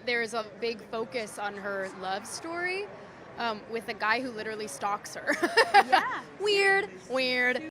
there's a big focus on her love story with a guy who literally stalks her. Yeah. Weird.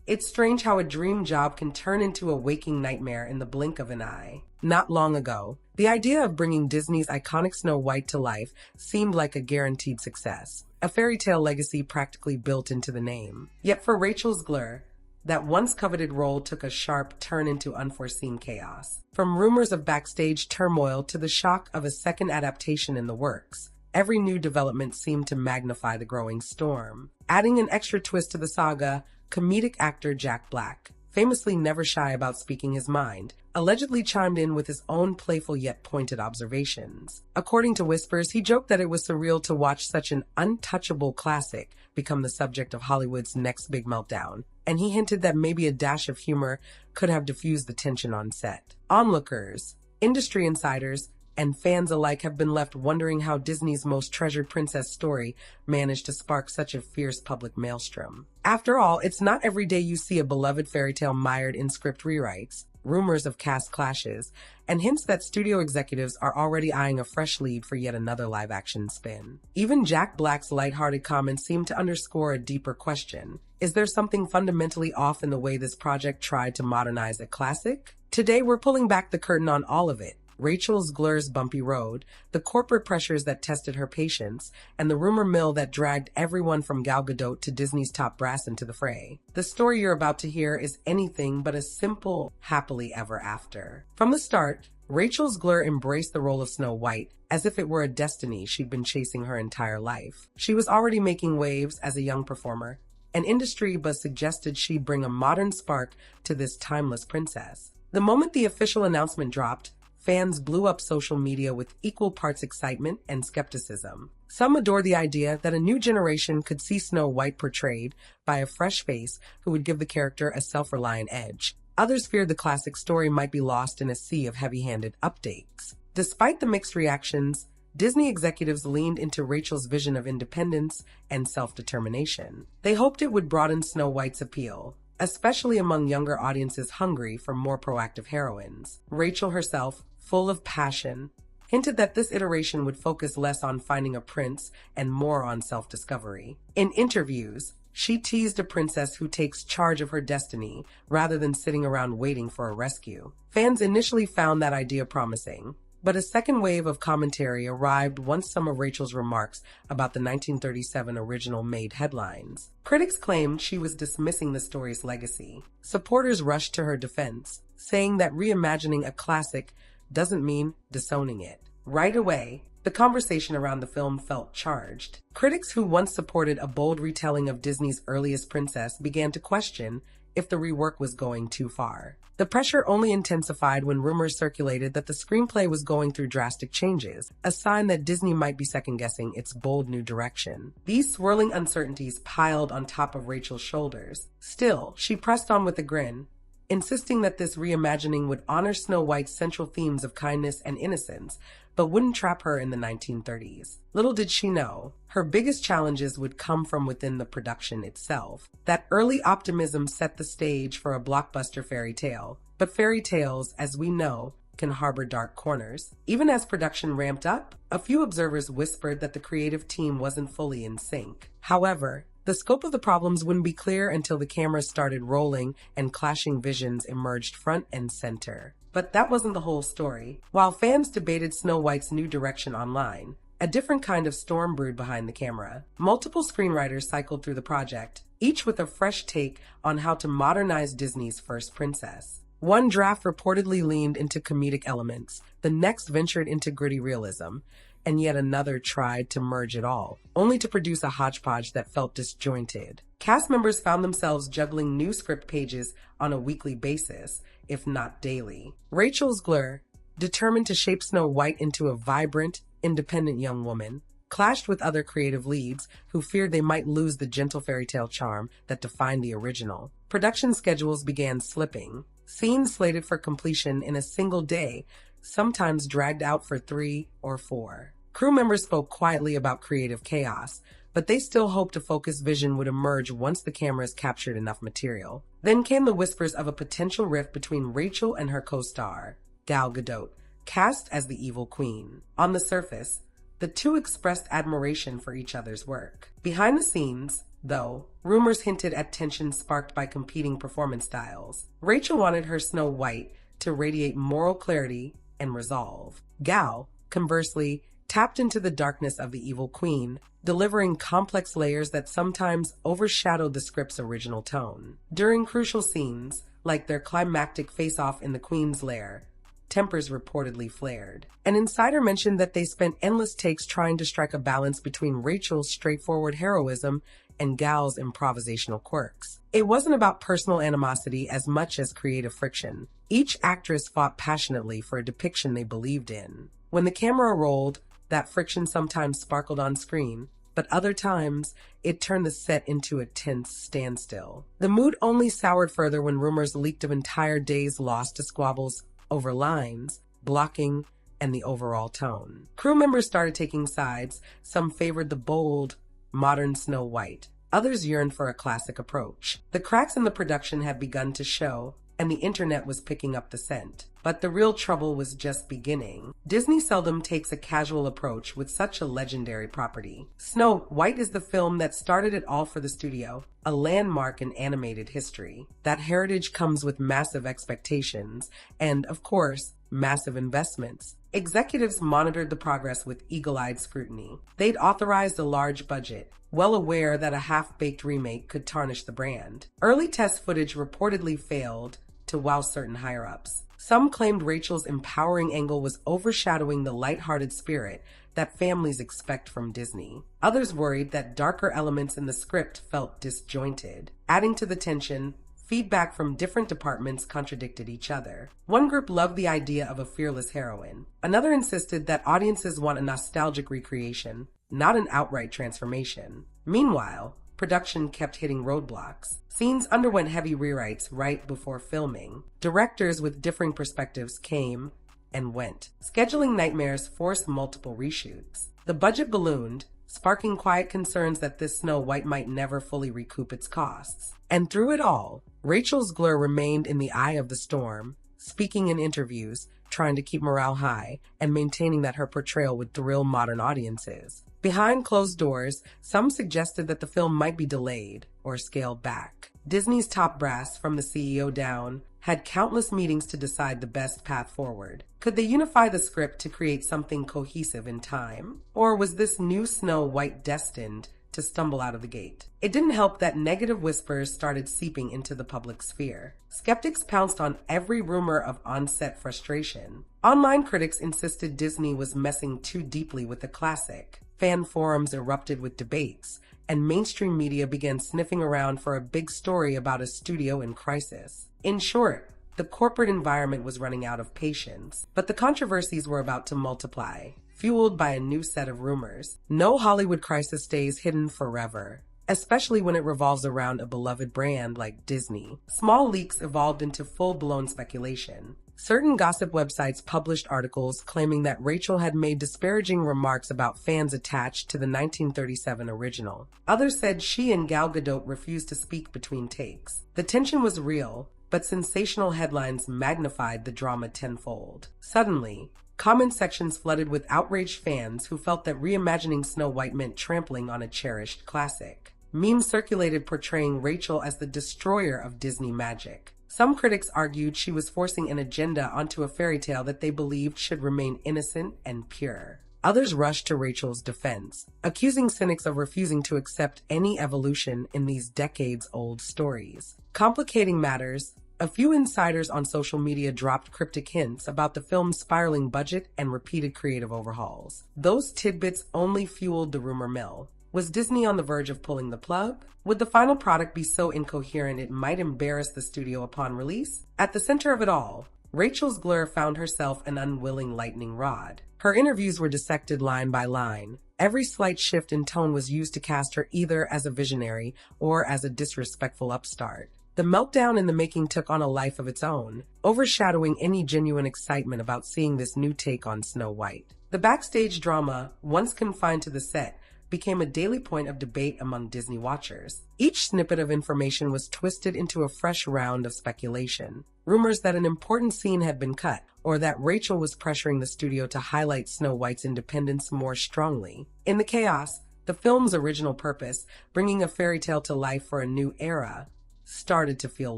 It's strange how a dream job can turn into a waking nightmare in the blink of an eye. Not long ago, the idea of bringing Disney's iconic Snow White to life seemed like a guaranteed success, a fairy tale legacy practically built into the name. Yet for Rachel Zgler, that once-coveted role took a sharp turn into unforeseen chaos. From rumors of backstage turmoil to the shock of a second adaptation in the works, every new development seemed to magnify the growing storm. Adding an extra twist to the saga, comedic actor Jack Black, famously never shy about speaking his mind, allegedly chimed in with his own playful yet pointed observations. According to whispers, he joked that it was surreal to watch such an untouchable classic become the subject of Hollywood's next big meltdown, and he hinted that maybe a dash of humor could have diffused the tension on set. Onlookers, industry insiders, and fans alike have been left wondering how Disney's most treasured princess story managed to spark such a fierce public maelstrom. After all, it's not every day you see a beloved fairy tale mired in script rewrites, rumors of cast clashes, and hints that studio executives are already eyeing a fresh lead for yet another live-action spin. Even Jack Black's lighthearted comments seem to underscore a deeper question. Is there something fundamentally off in the way this project tried to modernize a classic? Today, we're pulling back the curtain on all of it. Rachel Zgler's bumpy road, the corporate pressures that tested her patience, and the rumor mill that dragged everyone from Gal Gadot to Disney's top brass into the fray. The story you're about to hear is anything but a simple happily ever after. From the start, Rachel Zgler embraced the role of Snow White as if it were a destiny she'd been chasing her entire life. She was already making waves as a young performer. An industry buzz suggested she'd bring a modern spark to this timeless princess. The moment the official announcement dropped, fans blew up social media with equal parts excitement and skepticism. Some adored the idea that a new generation could see Snow White portrayed by a fresh face who would give the character a self-reliant edge. Others feared the classic story might be lost in a sea of heavy-handed updates. Despite the mixed reactions, Disney executives leaned into Rachel's vision of independence and self-determination. They hoped it would broaden Snow White's appeal, especially among younger audiences hungry for more proactive heroines. Rachel herself, full of passion, hinted that this iteration would focus less on finding a prince and more on self-discovery. In interviews, she teased a princess who takes charge of her destiny rather than sitting around waiting for a rescue. Fans initially found that idea promising, but a second wave of commentary arrived once some of Rachel's remarks about the 1937 original made headlines. Critics claimed she was dismissing the story's legacy. Supporters rushed to her defense, saying that reimagining a classic doesn't mean disowning it. Right away, the conversation around the film felt charged. Critics who once supported a bold retelling of Disney's earliest princess began to question if the rework was going too far. The pressure only intensified when rumors circulated that the screenplay was going through drastic changes, a sign that Disney might be second-guessing its bold new direction. These swirling uncertainties piled on top of Rachel's shoulders. Still, she pressed on with a grin, insisting that this reimagining would honor Snow White's central themes of kindness and innocence, but wouldn't trap her in the 1930s. Little did she know, her biggest challenges would come from within the production itself. That early optimism set the stage for a blockbuster fairy tale, but fairy tales, as we know, can harbor dark corners. Even as production ramped up, a few observers whispered that the creative team wasn't fully in sync. However, the scope of the problems wouldn't be clear until the cameras started rolling and clashing visions emerged front and center. But that wasn't the whole story. While fans debated Snow White's new direction online, a different kind of storm brewed behind the camera. Multiple screenwriters cycled through the project, each with a fresh take on how to modernize Disney's first princess. One draft reportedly leaned into comedic elements, the next ventured into gritty realism, and yet another tried to merge it all, only to produce a hodgepodge that felt disjointed. Cast members found themselves juggling new script pages on a weekly basis, if not daily. Rachel Zgler, determined to shape Snow White into a vibrant, independent young woman, clashed with other creative leads who feared they might lose the gentle fairy tale charm that defined the original. Production schedules began slipping. Scenes slated for completion in a single day sometimes dragged out for 3 or 4. Crew members spoke quietly about creative chaos, but they still hoped a focused vision would emerge once the cameras captured enough material. Then came the whispers of a potential rift between Rachel and her co-star, Gal Gadot, cast as the evil queen. On the surface, the two expressed admiration for each other's work. Behind the scenes, though, rumors hinted at tension sparked by competing performance styles. Rachel wanted her Snow White to radiate moral clarity and resolve. Gal, conversely, tapped into the darkness of the evil queen, delivering complex layers that sometimes overshadowed the script's original tone. During crucial scenes, like their climactic face-off in the queen's lair, tempers reportedly flared. An insider mentioned that they spent endless takes trying to strike a balance between Rachel's straightforward heroism and Gal's improvisational quirks. It wasn't about personal animosity as much as creative friction. Each actress fought passionately for a depiction they believed in. When the camera rolled, that friction sometimes sparkled on screen, but other times, it turned the set into a tense standstill. The mood only soured further when rumors leaked of entire days lost to squabbles over lines, blocking, and the overall tone. Crew members started taking sides. Some favored the bold, modern Snow White. Others yearned for a classic approach. The cracks in the production had begun to show, and the internet was picking up the scent. But the real trouble was just beginning. Disney seldom takes a casual approach with such a legendary property. Snow White is the film that started it all for the studio, a landmark in animated history. That heritage comes with massive expectations and, of course, massive investments. Executives monitored the progress with eagle-eyed scrutiny. They'd authorized a large budget, well aware that a half-baked remake could tarnish the brand. Early test footage reportedly failed to wow certain higher-ups. Some claimed Rachel's empowering angle was overshadowing the lighthearted spirit that families expect from Disney. Others worried that darker elements in the script felt disjointed. Adding to the tension, feedback from different departments contradicted each other. One group loved the idea of a fearless heroine. Another insisted that audiences want a nostalgic recreation, not an outright transformation. Meanwhile, production kept hitting roadblocks. Scenes underwent heavy rewrites right before filming. Directors with differing perspectives came and went. Scheduling nightmares forced multiple reshoots. The budget ballooned, sparking quiet concerns that this Snow White might never fully recoup its costs. And through it all, Rachel Zgler remained in the eye of the storm, speaking in interviews, trying to keep morale high, and maintaining that her portrayal would thrill modern audiences. Behind closed doors, some suggested that the film might be delayed or scaled back. Disney's top brass, from the CEO down, had countless meetings to decide the best path forward. Could they unify the script to create something cohesive in time? Or was this new Snow White destined to stumble out of the gate? It didn't help that negative whispers started seeping into the public sphere. Skeptics pounced on every rumor of on-set frustration. Online critics insisted Disney was messing too deeply with the classic. Fan forums erupted with debates, and mainstream media began sniffing around for a big story about a studio in crisis. In short, the corporate environment was running out of patience, but the controversies were about to multiply, fueled by a new set of rumors. No Hollywood crisis stays hidden forever, especially when it revolves around a beloved brand like Disney. Small leaks evolved into full-blown speculation. Certain gossip websites published articles claiming that Rachel had made disparaging remarks about fans attached to the 1937 original. Others said she and Gal Gadot refused to speak between takes. The tension was real, but sensational headlines magnified the drama tenfold. Suddenly, comment sections flooded with outraged fans who felt that reimagining Snow White meant trampling on a cherished classic. Memes circulated portraying Rachel as the destroyer of Disney magic. Some critics argued she was forcing an agenda onto a fairy tale that they believed should remain innocent and pure. Others rushed to Rachel's defense, accusing cynics of refusing to accept any evolution in these decades-old stories. Complicating matters, a few insiders on social media dropped cryptic hints about the film's spiraling budget and repeated creative overhauls. Those tidbits only fueled the rumor mill. Was Disney on the verge of pulling the plug? Would the final product be so incoherent it might embarrass the studio upon release? At the center of it all, Rachel Zgler found herself an unwilling lightning rod. Her interviews were dissected line by line. Every slight shift in tone was used to cast her either as a visionary or as a disrespectful upstart. The meltdown in the making took on a life of its own, overshadowing any genuine excitement about seeing this new take on Snow White. The backstage drama, once confined to the set, became a daily point of debate among Disney watchers. Each snippet of information was twisted into a fresh round of speculation. Rumors that an important scene had been cut, or that Rachel was pressuring the studio to highlight Snow White's independence more strongly. In the chaos, the film's original purpose, bringing a fairy tale to life for a new era, started to feel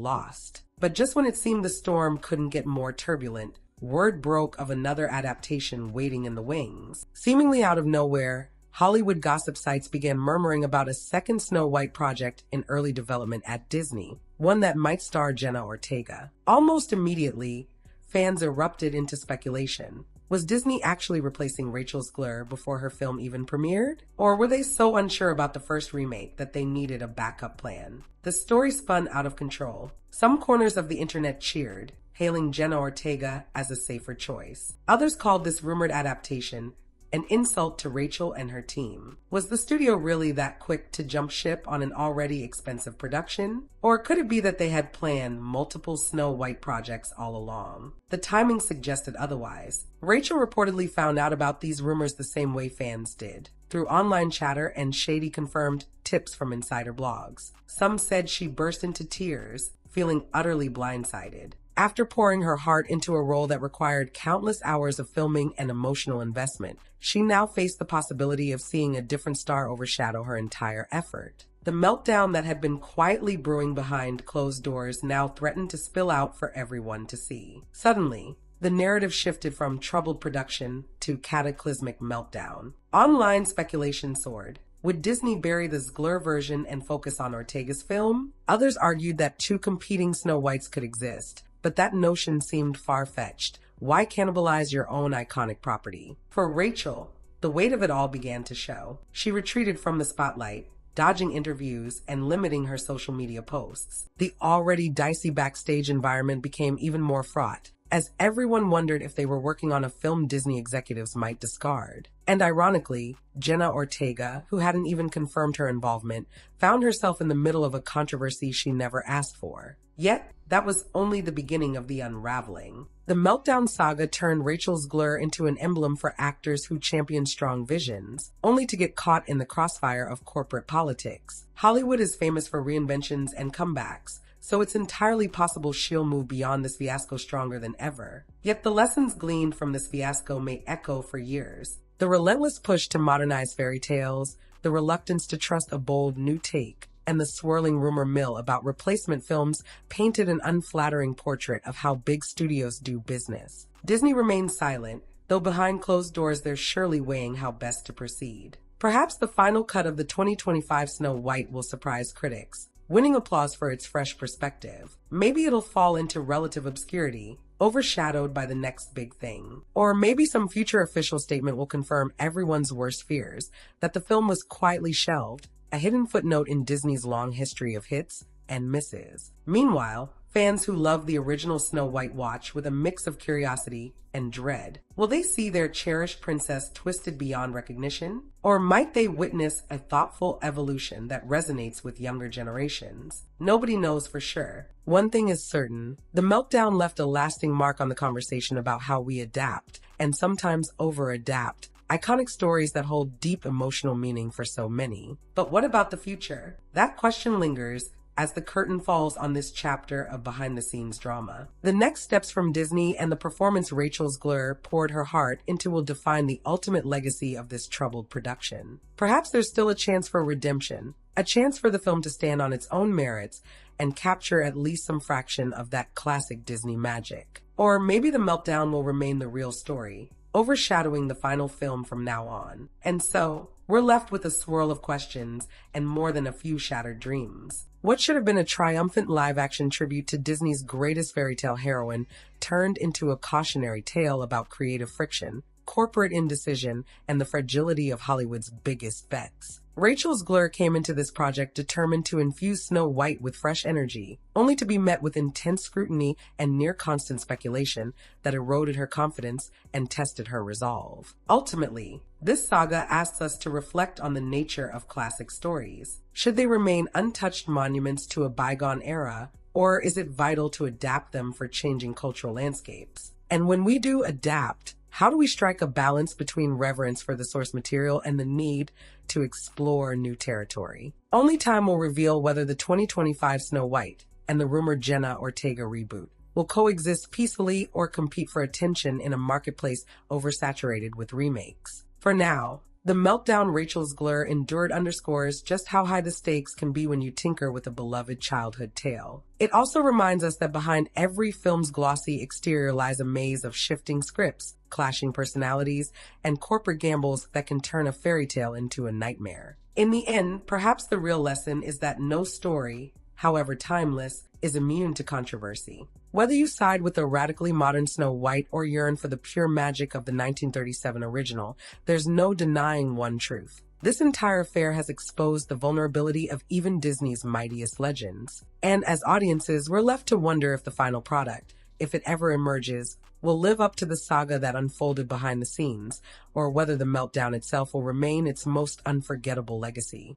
lost. But just when it seemed the storm couldn't get more turbulent, word broke of another adaptation waiting in the wings. Seemingly out of nowhere, Hollywood gossip sites began murmuring about a second Snow White project in early development at Disney, one that might star Jenna Ortega. Almost immediately, fans erupted into speculation. Was Disney actually replacing Rachel Zgler before her film even premiered? Or were they so unsure about the first remake that they needed a backup plan? The story spun out of control. Some corners of the internet cheered, hailing Jenna Ortega as a safer choice. Others called this rumored adaptation an insult to Rachel and her team. Was the studio really that quick to jump ship on an already expensive production? Or could it be that they had planned multiple Snow White projects all along? The timing suggested otherwise. Rachel reportedly found out about these rumors the same way fans did, through online chatter and shady confirmed tips from insider blogs. Some said she burst into tears, feeling utterly blindsided. After pouring her heart into a role that required countless hours of filming and emotional investment, she now faced the possibility of seeing a different star overshadow her entire effort. The meltdown that had been quietly brewing behind closed doors now threatened to spill out for everyone to see. Suddenly, the narrative shifted from troubled production to cataclysmic meltdown. Online speculation soared. Would Disney bury the Zgler version and focus on Ortega's film? Others argued that two competing Snow Whites could exist, but that notion seemed far-fetched. Why cannibalize your own iconic property? For Rachel, the weight of it all began to show. She retreated from the spotlight, dodging interviews and limiting her social media posts. The already dicey backstage environment became even more fraught, as everyone wondered if they were working on a film Disney executives might discard. And ironically, Jenna Ortega, who hadn't even confirmed her involvement, found herself in the middle of a controversy she never asked for. Yet, that was only the beginning of the unraveling. The Meltdown saga turned Rachel Zgler into an emblem for actors who champion strong visions, only to get caught in the crossfire of corporate politics. Hollywood is famous for reinventions and comebacks, so it's entirely possible she'll move beyond this fiasco stronger than ever. Yet the lessons gleaned from this fiasco may echo for years. The relentless push to modernize fairy tales, the reluctance to trust a bold new take, and the swirling rumor mill about replacement films painted an unflattering portrait of how big studios do business. Disney remains silent, though behind closed doors they're surely weighing how best to proceed. Perhaps the final cut of the 2025 Snow White will surprise critics, winning applause for its fresh perspective. Maybe it'll fall into relative obscurity, overshadowed by the next big thing. Or maybe some future official statement will confirm everyone's worst fears, that the film was quietly shelved, a hidden footnote in Disney's long history of hits and misses. Meanwhile, fans who love the original Snow White watch with a mix of curiosity and dread. Will they see their cherished princess twisted beyond recognition? Or might they witness a thoughtful evolution that resonates with younger generations? Nobody knows for sure. One thing is certain, the meltdown left a lasting mark on the conversation about how we adapt, and sometimes over-adapt, iconic stories that hold deep emotional meaning for so many. But what about the future? That question lingers as the curtain falls on this chapter of behind-the-scenes drama. The next steps from Disney and the performance Rachel Zgler poured her heart into will define the ultimate legacy of this troubled production. Perhaps there's still a chance for redemption, a chance for the film to stand on its own merits and capture at least some fraction of that classic Disney magic. Or maybe the meltdown will remain the real story, overshadowing the final film from now on. And so, we're left with a swirl of questions and more than a few shattered dreams. What should have been a triumphant live-action tribute to Disney's greatest fairy tale heroine turned into a cautionary tale about creative friction, corporate indecision, and the fragility of Hollywood's biggest bets. Rachel Zgler came into this project determined to infuse Snow White with fresh energy, only to be met with intense scrutiny and near-constant speculation that eroded her confidence and tested her resolve. Ultimately, this saga asks us to reflect on the nature of classic stories. Should they remain untouched monuments to a bygone era, or is it vital to adapt them for changing cultural landscapes? And when we do adapt, How do we strike a balance between reverence for the source material and the need to explore new territory? Only time will reveal whether the 2025 Snow White and the rumored Jenna Ortega reboot will coexist peacefully or compete for attention in a marketplace oversaturated with remakes. For now, the meltdown Rachel Zgler endured underscores just how high the stakes can be when you tinker with a beloved childhood tale. It also reminds us that behind every film's glossy exterior lies a maze of shifting scripts, clashing personalities, and corporate gambles that can turn a fairy tale into a nightmare. In the end, perhaps the real lesson is that no story, however timeless, is immune to controversy. Whether you side with the radically modern Snow White or yearn for the pure magic of the 1937 original, there's no denying one truth. This entire affair has exposed the vulnerability of even Disney's mightiest legends. And as audiences, we're left to wonder if the final product, if it ever emerges, will live up to the saga that unfolded behind the scenes, or whether the meltdown itself will remain its most unforgettable legacy.